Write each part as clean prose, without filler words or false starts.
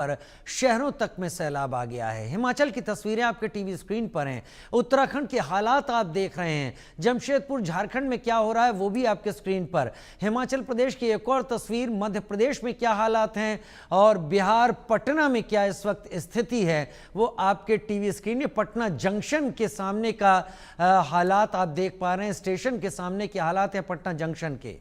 पर शहरों तक में सैलाब आ गया है। हिमाचल की तस्वीरें आपके टीवी स्क्रीन पर हैं। उत्तराखंड के हालात आप देख रहे हैं। जमशेदपुर झारखंड में क्या हो रहा है वो भी आपके स्क्रीन पर। हिमाचल प्रदेश की एक और तस्वीर, मध्य प्रदेश में क्या हालात हैं और बिहार पटना में क्या इस वक्त स्थिति है वो आपके टीवी स्क्रीन में। पटना जंक्शन के सामने का हालात आप देख पा रहे हैं। स्टेशन के सामने के हालात है पटना जंक्शन के।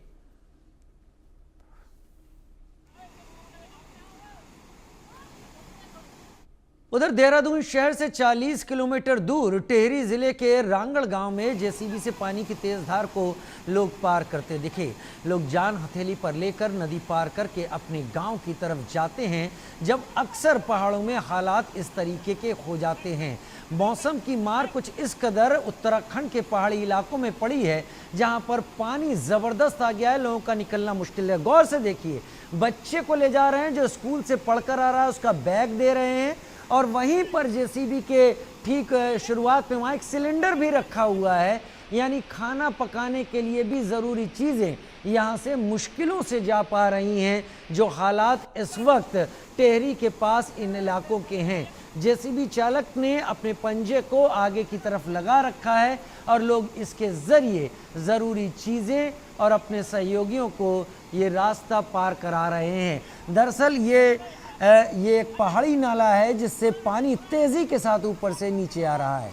उधर देहरादून शहर से 40 किलोमीटर दूर टिहरी जिले के रांगड़ गांव में जेसीबी से पानी की तेज धार को लोग पार करते दिखे। लोग जान हथेली पर लेकर नदी पार करके अपने गांव की तरफ जाते हैं, जब अक्सर पहाड़ों में हालात इस तरीके के हो जाते हैं। मौसम की मार कुछ इस कदर उत्तराखंड के पहाड़ी इलाकों में पड़ी है, जहां पर पानी जबरदस्त आ गया है। लोगों का निकलना मुश्किल है। गौर से देखिए, बच्चे को ले जा रहे हैं जो स्कूल से पढ़कर आ रहा है, उसका बैग दे रहे हैं और वहीं पर जेसीबी के ठीक शुरुआत में वहाँ एक सिलेंडर भी रखा हुआ है, यानी खाना पकाने के लिए भी ज़रूरी चीज़ें यहाँ से मुश्किलों से जा पा रही हैं। जो हालात इस वक्त टिहरी के पास इन इलाकों के हैं, जेसीबी चालक ने अपने पंजे को आगे की तरफ लगा रखा है और लोग इसके ज़रिए ज़रूरी चीज़ें और अपने सहयोगियों को ये रास्ता पार करा रहे हैं। दरअसल ये एक पहाड़ी नाला है जिससे पानी तेजी के साथ ऊपर से नीचे आ रहा है।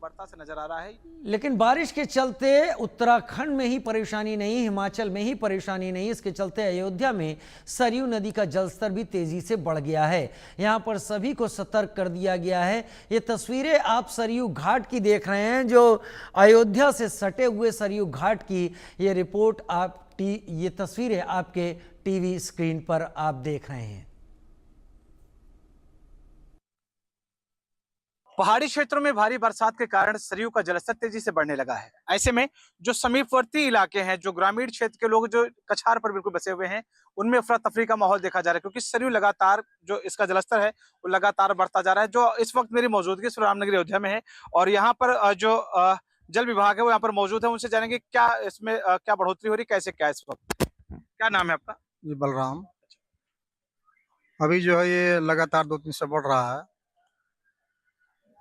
बढ़ता से नजर आ रहा है। लेकिन बारिश के चलते उत्तराखंड में ही परेशानी नहीं, हिमाचल में ही परेशानी नहीं, इसके चलते अयोध्या में सरयू नदी का जलस्तर भी तेजी से बढ़ गया है। यहां पर सभी को सतर्क कर दिया गया है। ये तस्वीरें आप सरयू घाट की देख रहे हैं, जो अयोध्या से सटे हुए सरयू घाट की ये रिपोर्ट ये तस्वीरें आपके टीवी स्क्रीन पर आप देख रहे हैं। पहाड़ी क्षेत्रों में भारी बरसात के कारण सरयू का जलस्तर तेजी से बढ़ने लगा है। ऐसे में जो समीपवर्ती इलाके हैं, जो ग्रामीण क्षेत्र के लोग जो कछार पर बिल्कुल बसे हुए हैं, उनमें अफरा तफरी का माहौल देखा जा रहा है, क्योंकि सरयू लगातार जो इसका जलस्तर है वो लगातार बढ़ता जा रहा है। जो इस वक्त मेरी मौजूदगी रामनगर अयोध्या में है और यहाँ पर जो जल विभाग है वो यहाँ पर मौजूद है। उनसे जानेंगे क्या इसमें क्या बढ़ोतरी हो रही, कैसे क्या इस वक्त। क्या नाम है आपका? जी बलराम। अभी जो है ये लगातार 2 दिन से बढ़ रहा है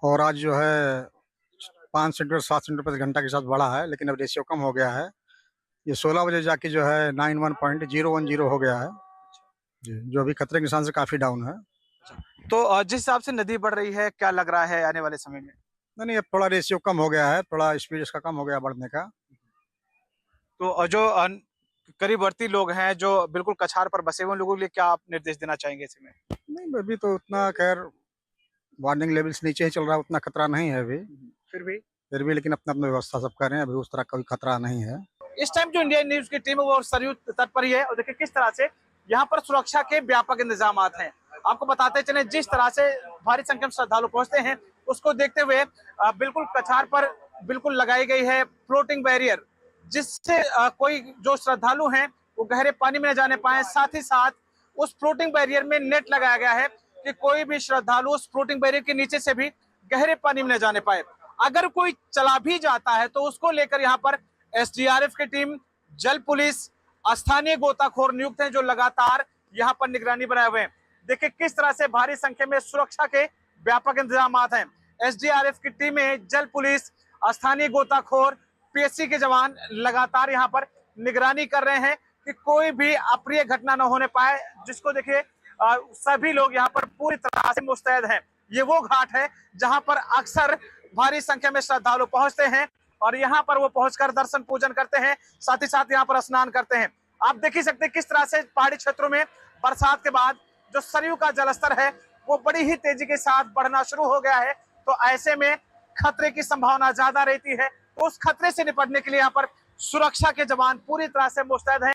और आज जो है 5 सेंटीमीटर 7 सेंटीमीटर प्रति घंटा के साथ बढ़ा है, लेकिन अब रेशियो कम हो गया है। ये 16 बजे जाके जो है 91.010 हो गया है जी, जो अभी खतरे के निशान से काफी डाउन है। तो जिस हिसाब से नदी बढ़ रही है, क्या लग रहा है आने वाले समय में? नहीं, अब थोड़ा रेशियो कम हो गया है, थोड़ा स्पीड इसका कम हो गया बढ़ने का। तो जो करीबवर्ती लोग हैं जो बिल्कुल कछार पर बसे हुए उन लोगों के लिए क्या आप निर्देश देना चाहेंगे ऐसे में? नहीं, अभी तो उतना खैर वार्निंग लेवल्स नीचे ही चल रहा है, उतना खतरा नहीं है अभी। फिर भी लेकिन अपना अपना व्यवस्था सब कर रहे हैं, अभी उस तरह का कोई खतरा नहीं है। इस टाइम जो इंडियन न्यूज की टीम है वो सरयू तट पर ही है और देखिए किस तरह से यहाँ पर सुरक्षा के व्यापक इंतजाम हैं। आपको बताते चले, जिस तरह से भारी संख्या में श्रद्धालु पहुंचते हैं उसको देखते हुए बिल्कुल कछार पर बिल्कुल लगाई गई है फ्लोटिंग बैरियर, जिससे कोई जो श्रद्धालु हैं वो गहरे पानी में न जाने पाए। साथ ही साथ उस फ्लोटिंग बैरियर में नेट लगाया गया है कि कोई भी श्रद्धालु उस फ्लोटिंग बैरियर के नीचे से भी गहरे पानी में न जाने पाए। अगर कोई चला भी जाता है तो उसको लेकर यहाँ पर एसडीआरएफ की टीम, जल पुलिस, स्थानीय गोताखोर नियुक्त हैं जो लगातार यहाँ पर निगरानी बनाए हुए हैं। देखिए किस तरह से भारी संख्या में सुरक्षा के व्यापक इंतजाम हैं। एसडीआरएफ की टीमें, जल पुलिस, स्थानीय गोताखोर, पीएससी के जवान लगातार यहाँ पर निगरानी कर रहे हैं कि कोई भी अप्रिय घटना न होने पाए। जिसको देखिए सभी लोग यहाँ पर पूरी तरह से मुस्तैद हैं। ये वो घाट है जहाँ पर अक्सर भारी संख्या में श्रद्धालु पहुंचते हैं और यहाँ पर वो पहुंचकर दर्शन पूजन करते हैं, साथ ही साथ यहाँ पर स्नान करते हैं। आप देख ही सकते हैं किस तरह से पहाड़ी क्षेत्रों में बरसात के बाद जो सरयू का जलस्तर है वो बड़ी ही तेजी के साथ बढ़ना शुरू हो गया है। तो ऐसे में खतरे की संभावना ज्यादा रहती है। उस खतरे से निपटने के लिए यहाँ पर सुरक्षा के जवान पूरी तरह से मुस्तैद हैं।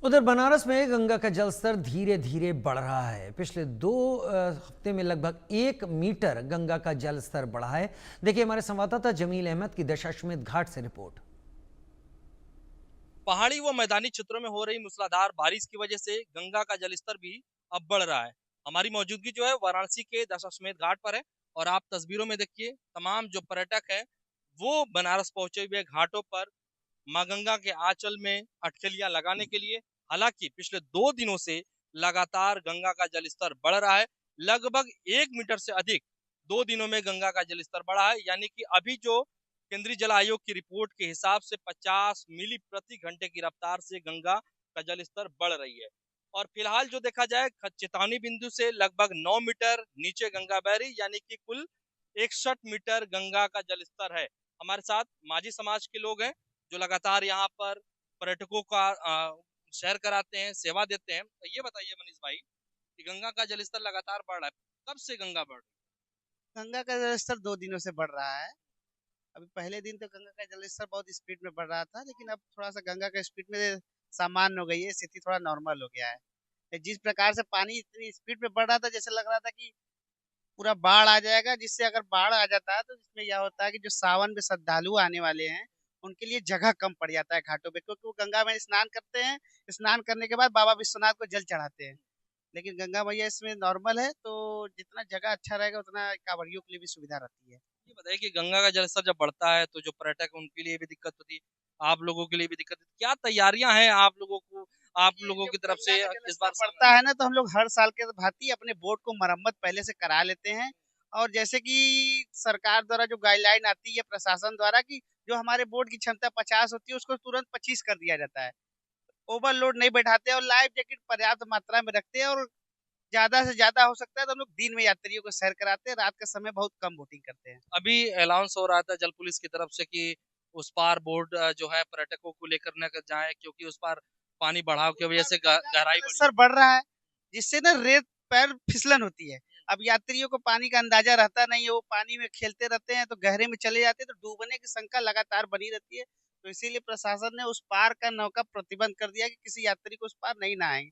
उधर बनारस में गंगा का जलस्तर धीरे धीरे बढ़ रहा है। पिछले 2 हफ्ते में लगभग 1 मीटर गंगा का जलस्तर बढ़ा है। देखिए हमारे संवाददाता जमील अहमद की दशाश्वमेध घाट से रिपोर्ट। पहाड़ी व मैदानी क्षेत्रों में हो रही मूसलाधार बारिश की वजह से गंगा का जलस्तर भी अब बढ़ रहा है। हमारी मौजूदगी जो है वाराणसी के दशाश्वमेध घाट पर है और आप तस्वीरों में देखिए तमाम जो पर्यटक है वो बनारस पहुंचे हुए घाटों पर मां गंगा के आंचल में अटकलियां लगाने के लिए। हालांकि पिछले 2 दिनों से लगातार गंगा का जलस्तर बढ़ रहा है। लगभग 1 मीटर से अधिक 2 दिनों में गंगा का जलस्तर बढ़ा है, यानी कि अभी जो केंद्रीय जल आयोग की रिपोर्ट के हिसाब से 50 मिली प्रति घंटे की रफ्तार से गंगा का जलस्तर बढ़ रही है। और फिलहाल जो देखा जाए चेतावनी बिंदु से लगभग 9 मीटर नीचे गंगा बह रही, यानी कि कुल 61 मीटर गंगा का जलस्तर है। हमारे साथ माझी समाज के लोग हैं जो लगातार यहाँ पर पर्यटकों का सैर कराते हैं, सेवा देते हैं। तो ये बताइए मनीष भाई कि गंगा का जलस्तर लगातार बढ़ रहा है, कब से गंगा बढ़ रही गंगा का जलस्तर 2 दिनों से बढ़ रहा है। अभी पहले दिन तो गंगा का जलस्तर बहुत स्पीड में बढ़ रहा था, लेकिन अब थोड़ा-सा गंगा का स्पीड में सामान्य हो गई है, स्थिति थोड़ा नॉर्मल हो गया है। जिस प्रकार से पानी इतनी स्पीड में बढ़ रहा था, जैसे लग रहा था कि पूरा बाढ़ आ जाएगा, जिससे अगर बाढ़ आ जाता है तो इसमें यह होता है कि जो सावन में श्रद्धालु आने वाले हैं, उनके लिए जगह कम पड़ जाता है घाटों पे, क्योंकि वो गंगा में स्नान करते हैं, स्नान करने के बाद बाबा विश्वनाथ को जल चढ़ाते हैं। लेकिन गंगा मैया इसमें नॉर्मल है, तो जितना जगह अच्छा रहेगा उतना कांवड़ियों के लिए भी सुविधा रहती है। है? ये बताइए कि गंगा का जलस्तर जब बढ़ता है तो जो पर्यटक हैं उनके लिए भी दिक्कत होती है, आप लोगों के लिए भी दिक्कत होती है। क्या तैयारियां हैं आप लोगों ये की जब तरफ से गंगा का इस बार जलस्तर बढ़ता है ना, तो हम लोग हर साल के भांति अपने बोट को मरम्मत पहले से करा लेते हैं। और जैसे कि सरकार द्वारा जो गाइडलाइन आती है प्रशासन द्वारा कि जो हमारे बोट की क्षमता 50 होती है, उसको तुरंत 25 कर दिया जाता है। ओवरलोड नहीं बैठाते और लाइफ जैकेट पर्याप्त मात्रा में रखते हैं, और ज़्यादा से ज़्यादा हो सकता है तो हम लोग दिन में यात्रियों को सैर कराते हैं, रात का समय बहुत कम बोटिंग करते हैं। अभी अनाउंस हो रहा था जल पुलिस की तरफ से कि उस पार बोट जो है पर्यटकों को लेकर न जाए, क्योंकि उस पार पानी बढ़ाव की वजह से गहराई बढ़ी। जलस्तर बढ़ रहा है, जिससे ना रेत पैर फिसलन होती है। अब यात्रियों को पानी का अंदाजा रहता नहीं है, वो पानी में खेलते रहते हैं तो गहरे में चले जाते हैं, तो डूबने की शंका लगातार बनी रहती है। तो इसीलिए प्रशासन ने उस पार का नौका प्रतिबंध कर दिया कि किसी यात्री को उस पार नहीं नहाएं।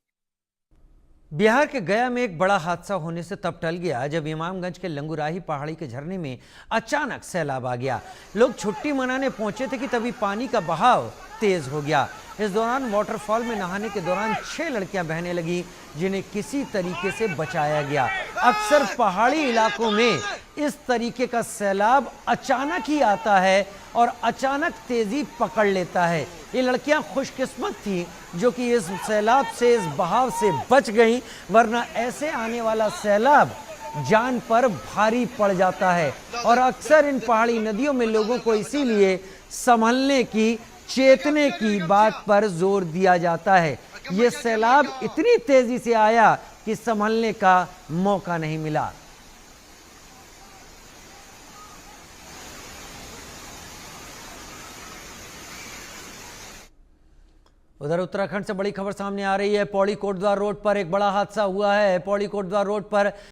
बिहार के गया में एक बड़ा हादसा होने से तब टल गया जब इमामगंज के लंगुराही पहाड़ी के झरने में अचानक सैलाब आ गया। लोग छुट्टी मनाने पहुंचे थे कि तभी पानी का बहाव तेज हो गया। इस दौरान वाटरफॉल में नहाने के दौरान 6 लड़कियां बहने लगी, जिन्हें किसी तरीके से बचाया गया। अक्सर पहाड़ी इलाकों में इस तरीके का सैलाब अचानक ही आता है और अचानक तेजी पकड़ लेता है। ये लड़कियां खुशकिस्मत थी जो कि इस सैलाब से, इस बहाव से बच गईं, वरना ऐसे आने वाला सैलाब जान पर भारी पड़ जाता है। और अक्सर इन पहाड़ी नदियों में लोगों को इसीलिए संभलने की, चेतने की बात पर जोर दिया जाता है। ये सैलाब इतनी तेजी से आया कि संभलने का मौका नहीं मिला। उधर उत्तराखंड से बड़ी खबर सामने आ रही है। पौड़ी कोटद्वार रोड पर एक बड़ा हादसा हुआ है। पौड़ी कोटद्वार रोड पर